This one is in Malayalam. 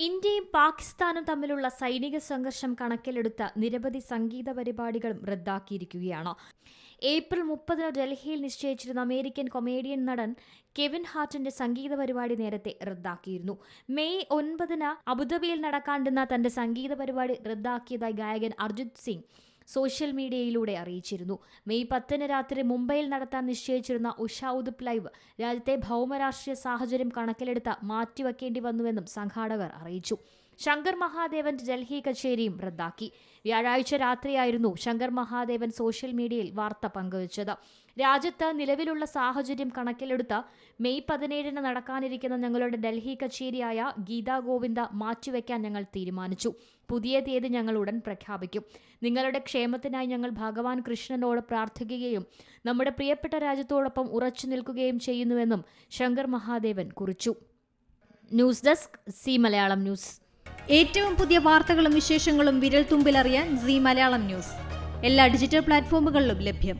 ഇന്ത്യയും പാകിസ്ഥാനും തമ്മിലുള്ള സൈനിക സംഘർഷം കണക്കിലെടുത്ത നിരവധി സംഗീത പരിപാടികളും റദ്ദാക്കിയിരിക്കുകയാണ്. ഏപ്രിൽ 30 ഡൽഹിയിൽ നിശ്ചയിച്ചിരുന്ന അമേരിക്കൻ കൊമേഡിയൻ നടൻ കെവിൻ ഹാർട്ടിന്റെ സംഗീത പരിപാടി നേരത്തെ റദ്ദാക്കിയിരുന്നു. മെയ് 9 അബുദാബിയിൽ നടക്കാണ്ടിരുന്ന തന്റെ സംഗീത പരിപാടി റദ്ദാക്കിയതായി ഗായകൻ അർജിത് സിംഗ് സോഷ്യൽ മീഡിയയിലൂടെ അറിയിച്ചിരുന്നു. മെയ് 10 രാത്രി മുംബൈയിൽ നടത്താൻ നിശ്ചയിച്ചിരുന്ന ഉഷ ഉദുപ്പ് ലൈവ് രാജ്യത്തെ ഭൗമരാഷ്ട്രീയ സാഹചര്യം കണക്കിലെടുത്ത് മാറ്റിവെക്കേണ്ടി വന്നുവെന്നും സംഘാടകർ അറിയിച്ചു. ശങ്കർ മഹാദേവന്റെ ഡൽഹി കച്ചേരിയും റദ്ദാക്കി. വ്യാഴാഴ്ച രാത്രിയായിരുന്നു ശങ്കർ മഹാദേവൻ സോഷ്യൽ മീഡിയയിൽ വാർത്ത പങ്കുവച്ചത്. രാജ്യത്ത് നിലവിലുള്ള സാഹചര്യം കണക്കിലെടുത്ത് മെയ് 17 നടക്കാനിരിക്കുന്ന ഞങ്ങളുടെ ഡൽഹി കച്ചേരിയായ ഗീതാ ഗോവിന്ദ മാറ്റിവെക്കാൻ ഞങ്ങൾ തീരുമാനിച്ചു. പുതിയ തീയതി ഞങ്ങൾ ഉടൻ പ്രഖ്യാപിക്കും. നിങ്ങളുടെ ക്ഷേമത്തിനായി ഞങ്ങൾ ഭഗവാൻ കൃഷ്ണനോട് പ്രാർത്ഥിക്കുകയും നമ്മുടെ പ്രിയപ്പെട്ട രാജ്യത്തോടൊപ്പം ഉറച്ചു നിൽക്കുകയും ചെയ്യുന്നുവെന്നും ശങ്കർ മഹാദേവൻ കുറിച്ചു. News desk C Malayalam news. ഏറ്റവും പുതിയ വാർത്തകളും വിശേഷങ്ങളും വിരൽ തുമ്പിലറിയാൻ സി മലയാളം ന്യൂസ് എല്ലാ ഡിജിറ്റൽ പ്ലാറ്റ്ഫോമുകളിലും ലഭ്യം.